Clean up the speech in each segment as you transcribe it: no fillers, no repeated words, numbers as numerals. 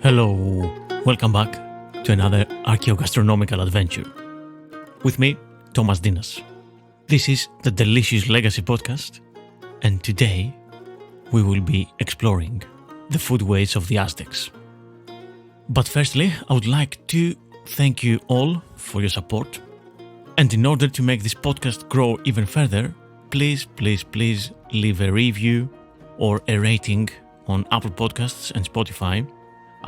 Hello, welcome back to another archaeogastronomical adventure. With me, Thomas Dinas. This is the Delicious Legacy podcast, and today we will be exploring the foodways of the Aztecs. But firstly, I would like to thank you all for your support. And in order to make this podcast grow even further, please leave a review or a rating on Apple Podcasts and Spotify,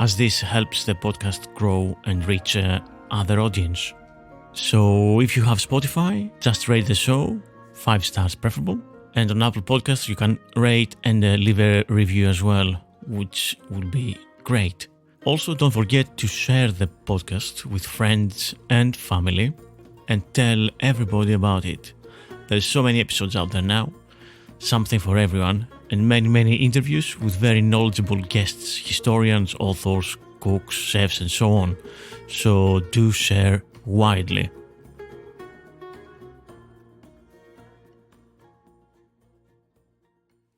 as this helps the podcast grow and reach other audience. So if you have Spotify, just rate the show, 5 stars preferable. And on Apple Podcasts, you can rate and leave a review as well, which would be great. Also, don't forget to share the podcast with friends and family and tell everybody about it. There's so many episodes out there now, something for everyone, and many interviews with very knowledgeable guests, historians, authors, cooks, chefs, and so on. So do share widely.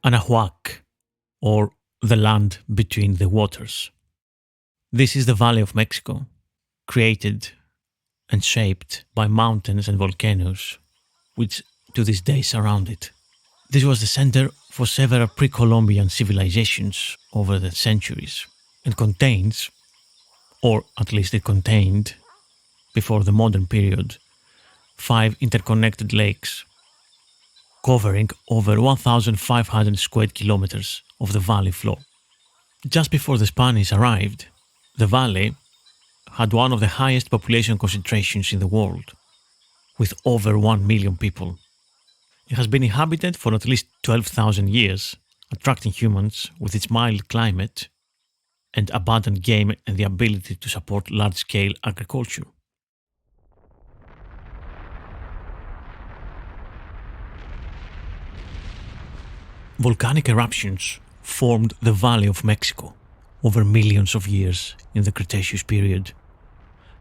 Anahuac, or the land between the waters. This is the Valley of Mexico, created and shaped by mountains and volcanoes, which to this day surround it. This was the center for several pre-Columbian civilizations over the centuries, and contains, or at least it contained, before the modern period, 5 interconnected lakes, covering over 1,500 square kilometers of the valley floor. Just before the Spanish arrived, the valley had one of the highest population concentrations in the world, with over 1 million people. It has been inhabited for at least 12,000 years, attracting humans with its mild climate and abundant game and the ability to support large-scale agriculture. Volcanic eruptions formed the Valley of Mexico over millions of years in the Cretaceous period.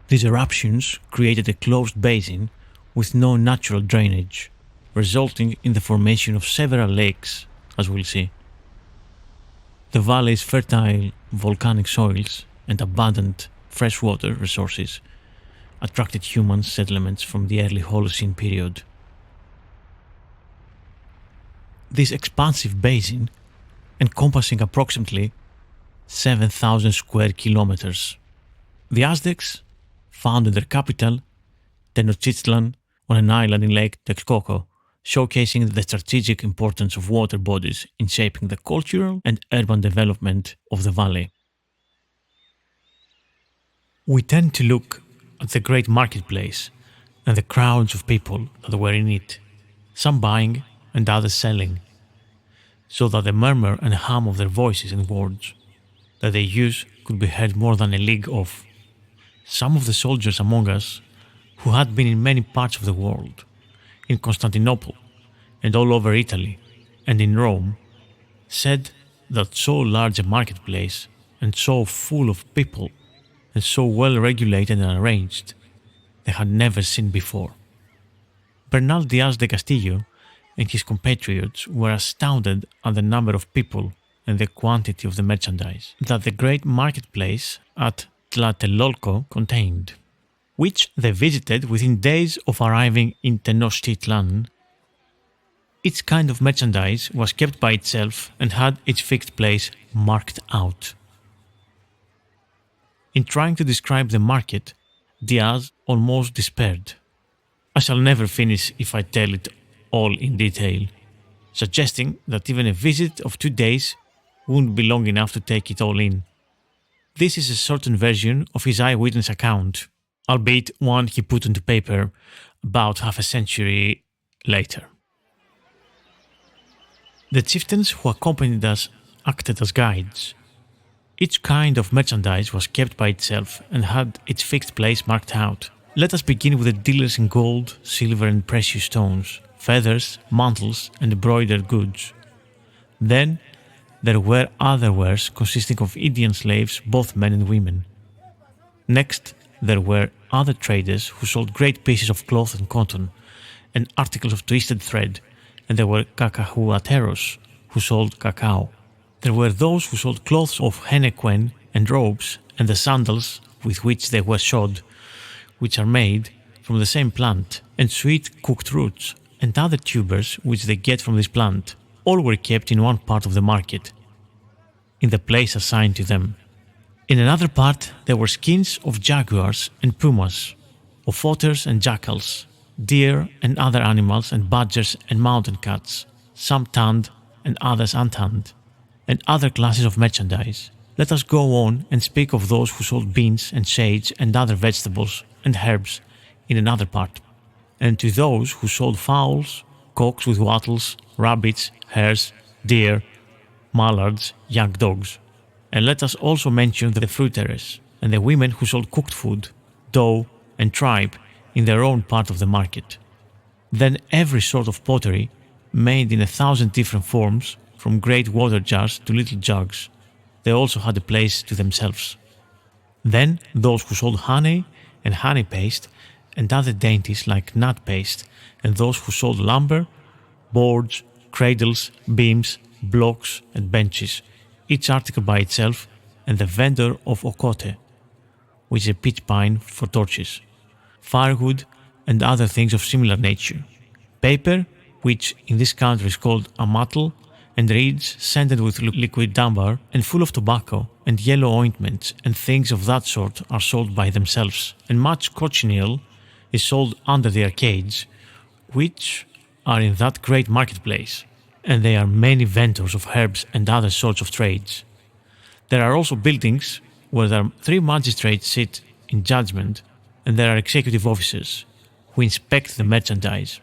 These eruptions created a closed basin with no natural drainage, resulting in the formation of several lakes, as we'll see. The valley's fertile volcanic soils and abundant freshwater resources attracted human settlements from the early Holocene period. This expansive basin, encompassing approximately 7,000 square kilometers. The Aztecs founded their capital, Tenochtitlan, on an island in Lake Texcoco, showcasing the strategic importance of water bodies in shaping the cultural and urban development of the valley. We tend to look at the great marketplace and the crowds of people that were in it, some buying and others selling, so that the murmur and hum of their voices and words that they use could be heard more than a league off. Some of the soldiers among us, who had been in many parts of the world, in Constantinople and all over Italy and in Rome, said that so large a marketplace and so full of people and so well regulated and arranged they had never seen before. Bernal Diaz de Castillo and his compatriots were astounded at the number of people and the quantity of the merchandise that the great marketplace at Tlatelolco contained, which they visited within days of arriving in Tenochtitlan. Each kind of merchandise was kept by itself and had its fixed place marked out. In trying to describe the market, Diaz almost despaired. I shall never finish if I tell it all in detail, suggesting that even a visit of 2 days wouldn't be long enough to take it all in. This is a certain version of his eyewitness account, albeit one he put into paper about half a century later. The chieftains who accompanied us acted as guides. Each kind of merchandise was kept by itself and had its fixed place marked out. Let us begin with the dealers in gold, silver and precious stones, feathers, mantles, and embroidered goods. Then there were other wares consisting of Indian slaves, both men and women. Next, there were other traders who sold great pieces of cloth and cotton, and articles of twisted thread, and there were cacahuateros who sold cacao. There were those who sold cloths of henequen and robes, and the sandals with which they were shod, which are made from the same plant, and sweet cooked roots, and other tubers which they get from this plant. All were kept in one part of the market, in the place assigned to them. In another part there were skins of jaguars and pumas, of otters and jackals, deer and other animals, and badgers and mountain cats, some tanned and others untanned, and other classes of merchandise. Let us go on and speak of those who sold beans and sage and other vegetables and herbs in another part, and to those who sold fowls, cocks with wattles, rabbits, hares, deer, mallards, young dogs. And let us also mention the fruiterers, and the women who sold cooked food, dough, and tripe in their own part of the market. Then every sort of pottery, made in 1,000 different forms, from great water jars to little jugs. They also had a place to themselves. Then those who sold honey and honey paste, and other dainties like nut paste, and those who sold lumber, boards, cradles, beams, blocks, and benches, each article by itself, and the vendor of ocote, which is a pitch pine for torches, firewood, and other things of similar nature, paper, which in this country is called amatl, and reeds scented with liquid amber and full of tobacco, and yellow ointments, and things of that sort are sold by themselves, and much cochineal is sold under the arcades, which are in that great marketplace, and there are many vendors of herbs and other sorts of trades. There are also buildings where there are 3 magistrates sit in judgment, and there are executive officers who inspect the merchandise.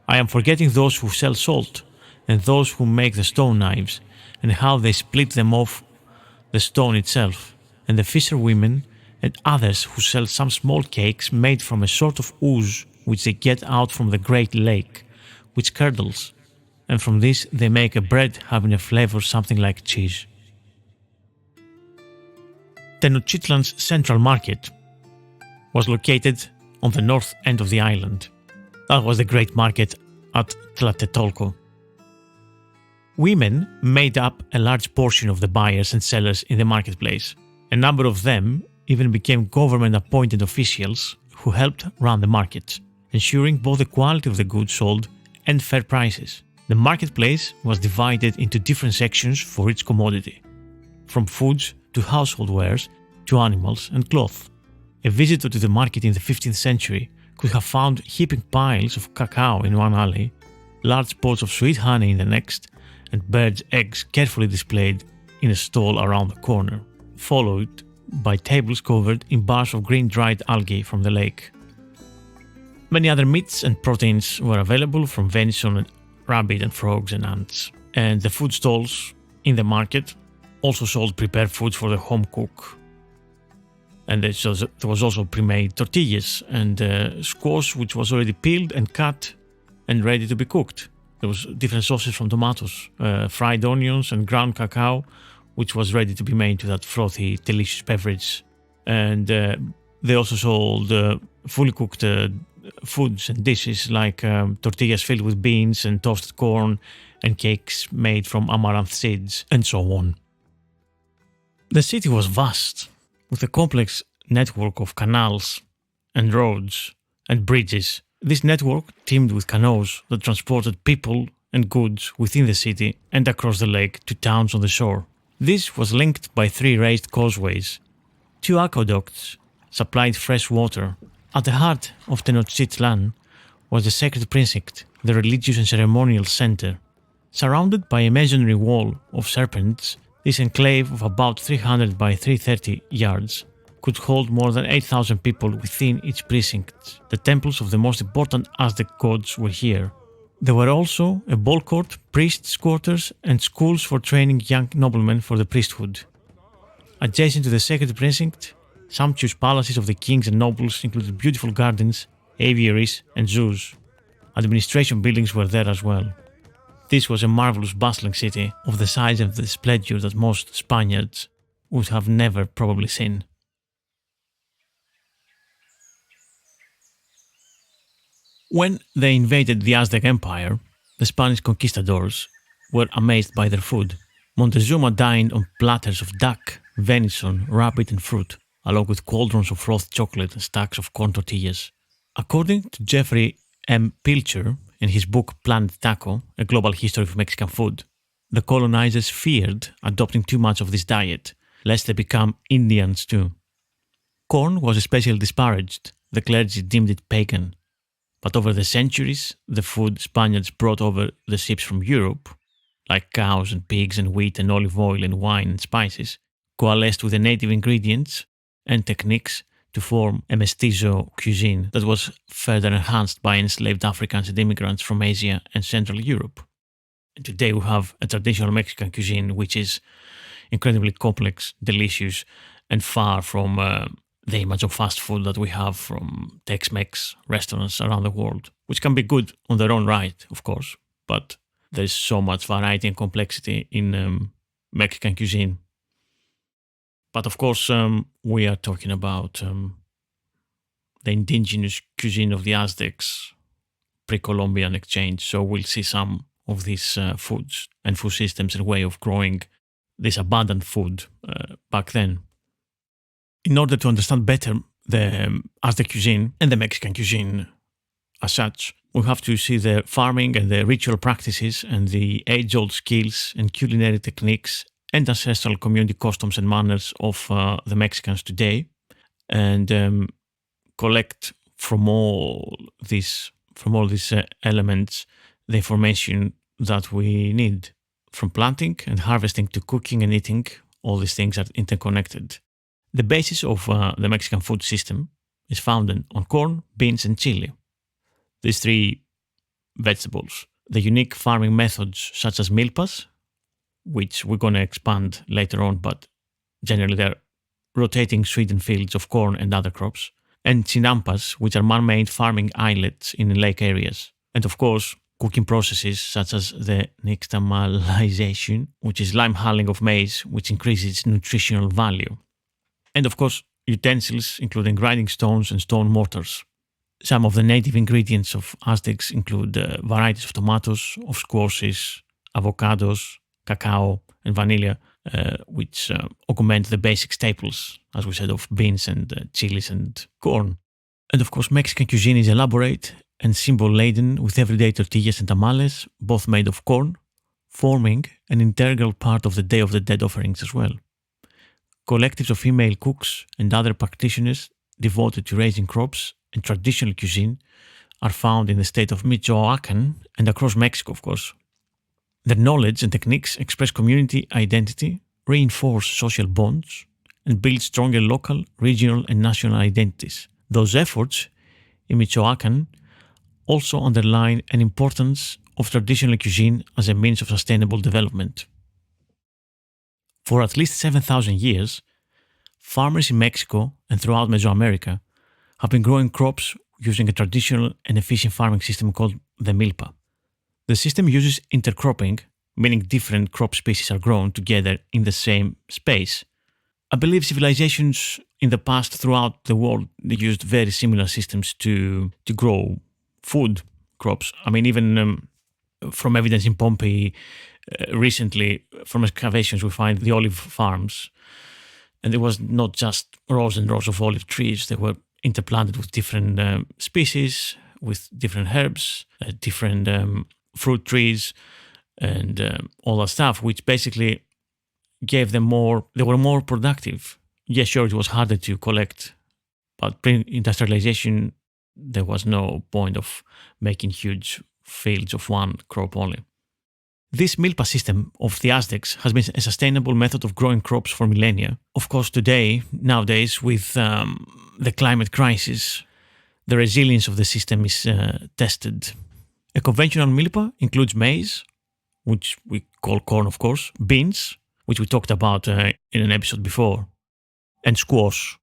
I am forgetting those who sell salt, and those who make the stone knives, and how they split them off the stone itself, and the fisherwomen, and others who sell some small cakes made from a sort of ooze which they get out from the great lake, which curdles, and from this they make a bread having a flavor something like cheese. Tenochtitlan's central market was located on the north end of the island. That was the great market at Tlatelolco. Women made up a large portion of the buyers and sellers in the marketplace. A number of them even became government-appointed officials who helped run the market, ensuring both the quality of the goods sold and fair prices. The marketplace was divided into different sections for each commodity, from foods to household wares to animals and cloth. A visitor to the market in the 15th century could have found heaping piles of cacao in one alley, large pots of sweet honey in the next, and birds' eggs carefully displayed in a stall around the corner, followed by tables covered in bars of green dried algae from the lake. Many other meats and proteins were available, from venison and rabbit and frogs and ants. And the food stalls in the market also sold prepared foods for the home cook. And there was also pre-made tortillas and squash, which was already peeled and cut and ready to be cooked. There was different sauces from tomatoes, fried onions, and ground cacao, which was ready to be made to that frothy, delicious beverage. And they also sold fully cooked foods and dishes like tortillas filled with beans and toasted corn, and cakes made from amaranth seeds, and so on. The city was vast, with a complex network of canals and roads and bridges. This network teemed with canoes that transported people and goods within the city and across the lake to towns on the shore. This was linked by 3 raised causeways. 2 aqueducts supplied fresh water. At the heart of Tenochtitlan was the sacred precinct, the religious and ceremonial center. Surrounded by a masonry wall of serpents, this enclave of about 300 by 330 yards could hold more than 8,000 people within its precincts. The temples of the most important Aztec gods were here. There were also a ball court, priests' quarters, and schools for training young noblemen for the priesthood. Adjacent to the sacred precinct, sumptuous palaces of the kings and nobles included beautiful gardens, aviaries, and zoos. Administration buildings were there as well. This was a marvelous bustling city of the size and the splendor that most Spaniards would have never probably seen. When they invaded the Aztec Empire, the Spanish conquistadors were amazed by their food. Montezuma dined on platters of duck, venison, rabbit, and fruit, along with cauldrons of frothed chocolate and stacks of corn tortillas. According to Jeffrey M. Pilcher in his book Planet Taco, A Global History of Mexican Food, the colonizers feared adopting too much of this diet, lest they become Indians too. Corn was especially disparaged, the clergy deemed it pagan. But over the centuries, the food Spaniards brought over the ships from Europe, like cows and pigs and wheat and olive oil and wine and spices, coalesced with the native ingredients and techniques to form a mestizo cuisine that was further enhanced by enslaved Africans and immigrants from Asia and Central Europe. And today we have a traditional Mexican cuisine which is incredibly complex, delicious, and far from the image of fast food that we have from Tex-Mex restaurants around the world, which can be good on their own right, of course, but there's so much variety and complexity in Mexican cuisine. But of course, we are talking about the indigenous cuisine of the Aztecs, pre-Columbian exchange, so we'll see some of these foods and food systems and way of growing this abundant food back then. In order to understand better the Aztec cuisine and the Mexican cuisine as such, we have to see the farming and the ritual practices and the age-old skills and culinary techniques and ancestral community customs and manners of the Mexicans today, and collect from all these elements the information that we need. From planting and harvesting to cooking and eating, all these things are interconnected. The basis of the Mexican food system is founded on corn, beans, and chili. These three vegetables. The unique farming methods such as milpas, which we're going to expand later on, but generally they're rotating sweetened fields of corn and other crops, and chinampas, which are man-made farming islets in lake areas. And of course, cooking processes such as the nixtamalization, which is lime hulling of maize, which increases its nutritional value. And of course, utensils, including grinding stones and stone mortars. Some of the native ingredients of Aztecs include varieties of tomatoes, of squashes, avocados, cacao, and vanilla, which augment the basic staples, as we said, of beans and chilies and corn. And of course, Mexican cuisine is elaborate and symbol-laden with everyday tortillas and tamales, both made of corn, forming an integral part of the Day of the Dead offerings as well. Collectives of female cooks and other practitioners devoted to raising crops and traditional cuisine are found in the state of Michoacan and across Mexico, of course. Their knowledge and techniques express community identity, reinforce social bonds, and build stronger local, regional, and national identities. Those efforts in Michoacan also underline an importance of traditional cuisine as a means of sustainable development. For at least 7,000 years, farmers in Mexico and throughout Mesoamerica have been growing crops using a traditional and efficient farming system called the milpa. The system uses intercropping, meaning different crop species are grown together in the same space. I believe civilizations in the past throughout the world used very similar systems to grow food crops. I mean, even from evidence in Pompeii, recently, from excavations, we find the olive farms. And there was not just rows and rows of olive trees. They were interplanted with different species, with different herbs, different fruit trees, and all that stuff, which basically gave them more, they were more productive. Yes, sure, it was harder to collect, but pre-industrialization, there was no point of making huge fields of one crop only. This milpa system of the Aztecs has been a sustainable method of growing crops for millennia. Of course, nowadays, with the climate crisis, the resilience of the system is tested. A conventional milpa includes maize, which we call corn, of course, beans, which we talked about in an episode before, and squash,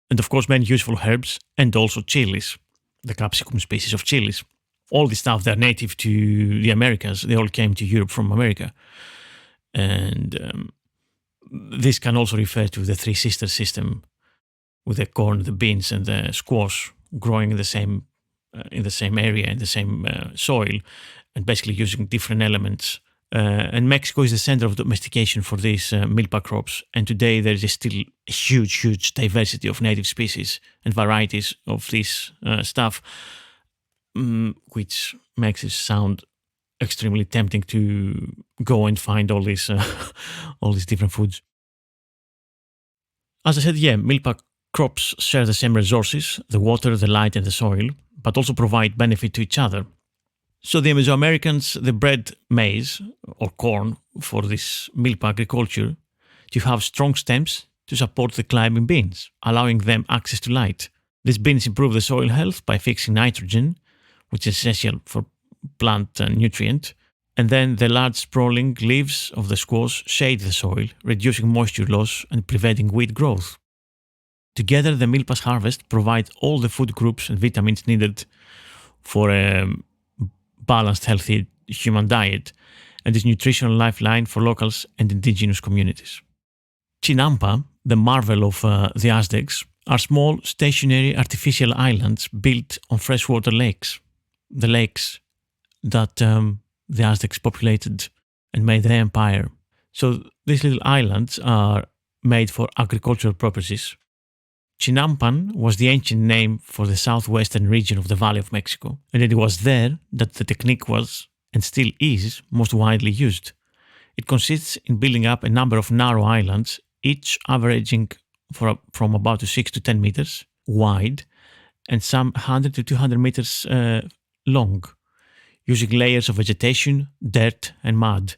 and of course many useful herbs, and also chilies, the capsicum species of chilies. all the stuff that are native to the Americas, they all came to Europe from America. And this can also refer to the Three Sisters system, with the corn, the beans, and the squash growing in the same area, in the same soil, and basically using different elements. And Mexico is the center of domestication for these milpa crops. And today there is still a huge diversity of native species and varieties of this stuff, which makes it sound extremely tempting to go and find all these all these different foods. As I said, milpa crops share the same resources, the water, the light, and the soil, but also provide benefit to each other. So the Mesoamericans, they bred maize or corn for this milpa agriculture to have strong stems to support the climbing beans, allowing them access to light. These beans improve the soil health by fixing nitrogen, which is essential for plant nutrient, and then the large sprawling leaves of the squash shade the soil, reducing moisture loss and preventing weed growth. Together, the milpa's harvest provides all the food groups and vitamins needed for a balanced, healthy human diet, and is nutritional lifeline for locals and indigenous communities. Chinampa, the marvel of the Aztecs, are small, stationary, artificial islands built on freshwater lakes. The lakes that the Aztecs populated and made their empire. So these little islands are made for agricultural purposes. Chinampan was the ancient name for the southwestern region of the Valley of Mexico, and it was there that the technique was, and still is, most widely used. It consists in building up a number of narrow islands, each averaging from about 6 to 10 meters wide and some 100 to 200 meters long, using layers of vegetation, dirt, and mud.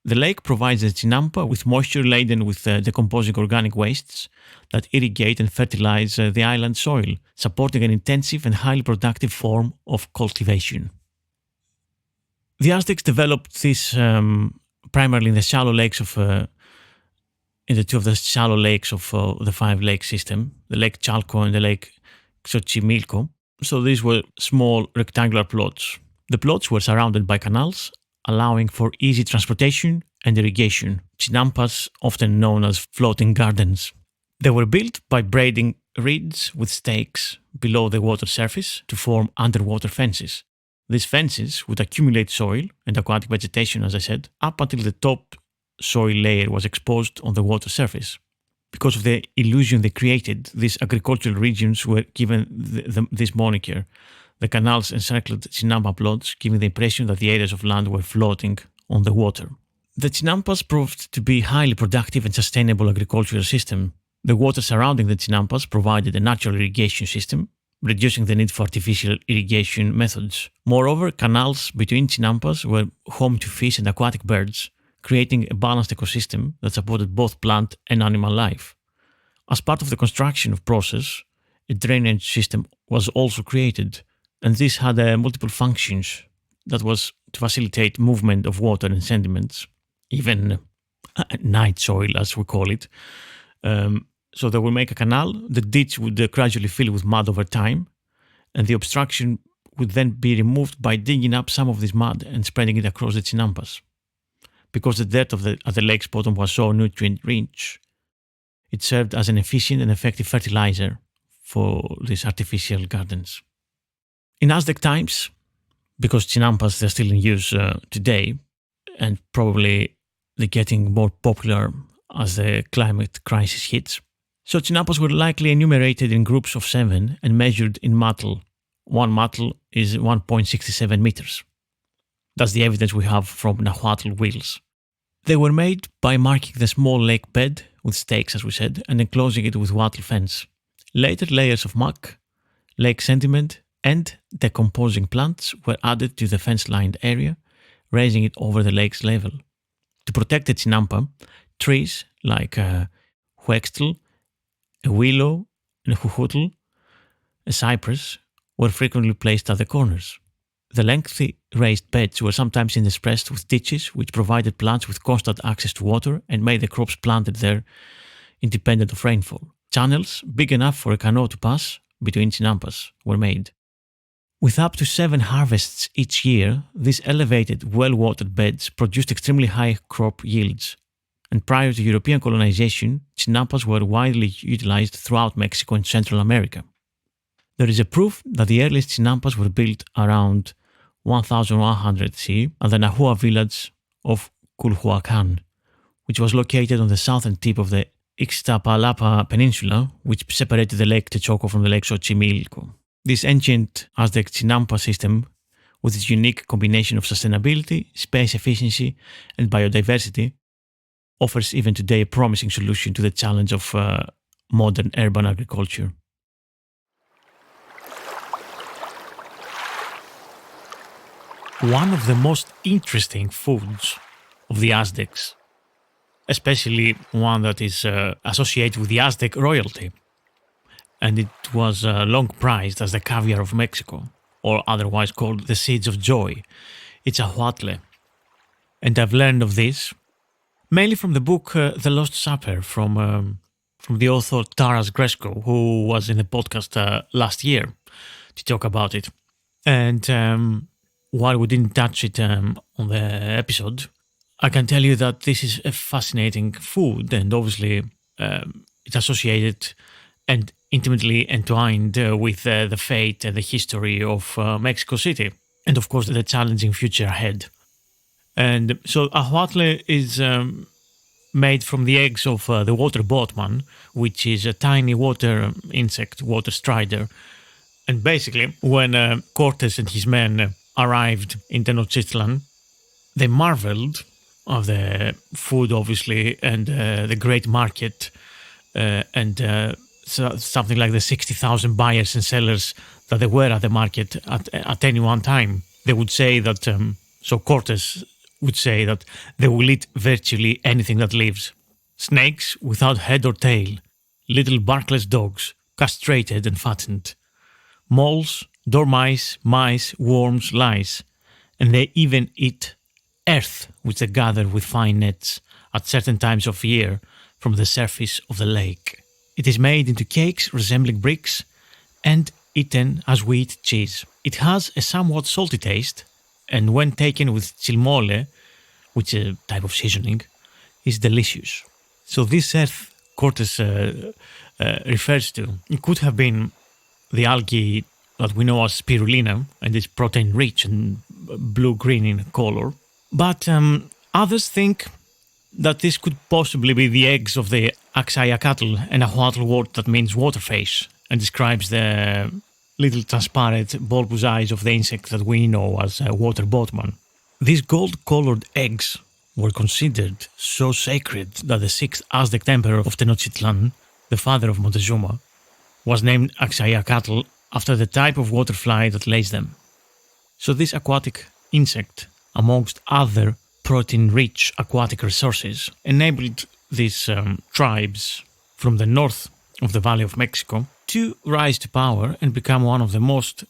The lake provides the Chinampa with moisture laden with decomposing organic wastes that irrigate and fertilize the island soil, supporting an intensive and highly productive form of cultivation. The Aztecs developed this primarily in the shallow lakes of in the two of the shallow lakes of the five lake system, the Lake Chalco and the Lake Xochimilco. So these were small rectangular plots. The plots were surrounded by canals, allowing for easy transportation and irrigation, chinampas often known as floating gardens. They were built by braiding reeds with stakes below the water surface to form underwater fences. These fences would accumulate soil and aquatic vegetation, as I said, up until the top soil layer was exposed on the water surface. Because of the illusion they created, these agricultural regions were given this moniker. The canals encircled Chinampa plots, giving the impression that the areas of land were floating on the water. The Chinampas proved to be a highly productive and sustainable agricultural system. The water surrounding the Chinampas provided a natural irrigation system, reducing the need for artificial irrigation methods. Moreover, canals between Chinampas were home to fish and aquatic birds, creating a balanced ecosystem that supported both plant and animal life. As part of the construction process, a drainage system was also created, and this had multiple functions. That was to facilitate movement of water and sediments, even night soil, as we call it. So they will make a canal. The ditch would gradually fill with mud over time, and the obstruction would then be removed by digging up some of this mud and spreading it across the Chinampas. Because the dirt at the lake's bottom was so nutrient-rich, it served as an efficient and effective fertilizer for these artificial gardens. In Aztec times, because Chinampas they're still in use today, and probably they're getting more popular as the climate crisis hits, so Chinampas were likely enumerated in groups of 7 and measured in matl. One matl is 1.67 meters. That's the evidence we have from Nahuatl wheels. They were made by marking the small lake bed with stakes, as we said, and enclosing it with wattle fence. Later layers of muck, lake sediment, and decomposing plants were added to the fence-lined area, raising it over the lake's level. To protect the Chinampa, trees like huextl, a willow, and a jujutl, a cypress, were frequently placed at the corners. The lengthy raised beds were sometimes interspersed with ditches, which provided plants with constant access to water and made the crops planted there independent of rainfall. Channels big enough for a canoe to pass between Chinampas were made. With up to 7 harvests each year, these elevated, well-watered beds produced extremely high crop yields. And prior to European colonization, chinampas were widely utilized throughout Mexico and Central America. There is a proof that the earliest chinampas were built around 1100 CE at the Nahua village of Culhuacan, which was located on the southern tip of the Ixtapalapa Peninsula, which separated the Lake Texcoco from the Lake Xochimilco. This ancient Aztec chinampa system, with its unique combination of sustainability, space efficiency, and biodiversity, offers even today a promising solution to the challenge of modern urban agriculture. One of the most interesting foods of the Aztecs, especially one that is associated with the Aztec royalty, and it was long prized as the caviar of Mexico, or otherwise called the seeds of joy. It's ahuatle. And I've learned of this mainly from the book The Lost Supper from the author Taras Gresko, who was in the podcast last year to talk about it. And while we didn't touch it on the episode, I can tell you that this is a fascinating food, and obviously it's associated and intimately entwined with the fate and the history of Mexico City, and of course the challenging future ahead. And so ahuatle is made from the eggs of the water boatman, which is a tiny water insect, water strider. And basically, when Cortes and his men arrived in Tenochtitlan, they marveled of the food, obviously, and the great market, and something like the 60,000 buyers and sellers that there were at the market at any one time. They would say that, so Cortes would say that they will eat virtually anything that lives. Snakes without head or tail, little barkless dogs, castrated and fattened, moles, dormice, mice, worms, lice, and they even eat earth, which they gather with fine nets at certain times of year from the surface of the lake. It is made into cakes resembling bricks and eaten as we eat cheese. It has a somewhat salty taste, and when taken with chilmole, which is a type of seasoning, is delicious. So this earth Cortes refers to, it could have been the algae that we know as spirulina, and it's protein-rich and blue-green in color. But others think that this could possibly be the eggs of the Axayacatl, an ahuatl word that means water face, and describes the little transparent bulbous eyes of the insect that we know as a water boatman. These gold-colored eggs were considered so sacred that the 6th Aztec emperor of Tenochtitlan, the father of Montezuma, was named Axayacatl after the type of waterfly that lays them. So this aquatic insect, amongst other protein-rich aquatic resources, enabled these tribes from the north of the Valley of Mexico to rise to power and become one of the most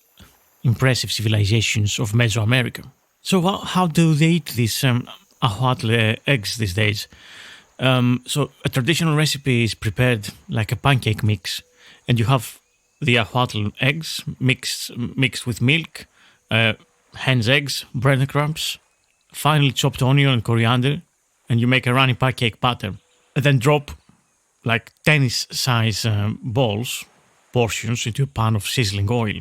impressive civilizations of Mesoamerica. So how do they eat these ahuatle eggs these days? So a traditional recipe is prepared like a pancake mix, and you have the ahuatl eggs mixed with milk, hen's eggs, breadcrumbs, finely chopped onion and coriander, and you make a runny pancake batter. And then drop like tennis-size portions into a pan of sizzling oil.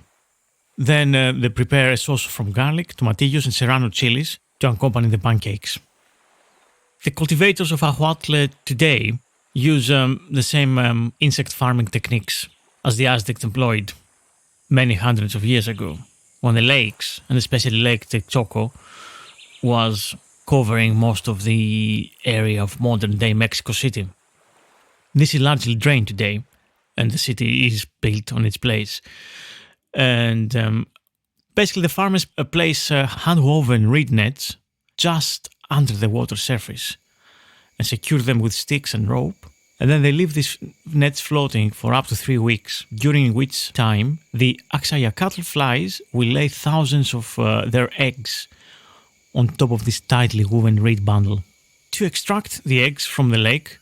Then they prepare a sauce from garlic, tomatillos, and serrano chilies to accompany the pancakes. The cultivators of ahuatle today use the same insect farming techniques as the Aztecs employed many hundreds of years ago, when the lakes, and especially Lake Texcoco, was covering most of the area of modern-day Mexico City. This is largely drained today, and the city is built on its place. And basically the farmers place hand-woven reed nets just under the water surface and secure them with sticks and rope. And then they leave these nets floating for up to 3 weeks, during which time the Axayacatl flies will lay thousands of their eggs on top of this tightly woven reed bundle. To extract the eggs from the lake,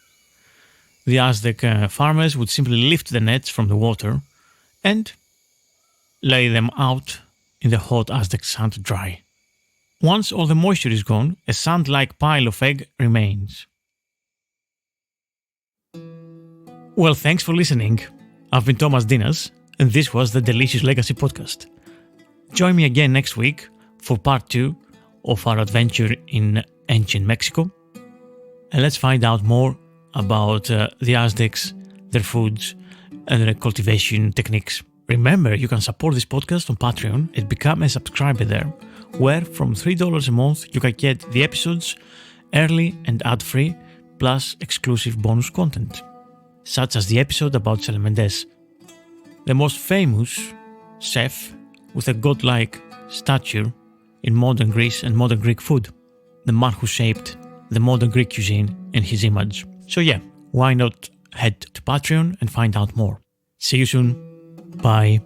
the Aztec farmers would simply lift the nets from the water and lay them out in the hot Aztec sun to dry. Once all the moisture is gone, a sand-like pile of egg remains. Well, thanks for listening. I've been Thomas Dinas, and this was the Delicious Legacy Podcast. Join me again next week for part 2 of our adventure in ancient Mexico. And let's find out more about the Aztecs, their foods, and their cultivation techniques. Remember, you can support this podcast on Patreon and become a subscriber there, where from $3 a month you can get the episodes early and ad-free, plus exclusive bonus content, such as the episode about Mendes, the most famous chef with a godlike stature in modern Greece and modern Greek food, the man who shaped the modern Greek cuisine in his image. So yeah, why not head to Patreon and find out more. See you soon. Bye.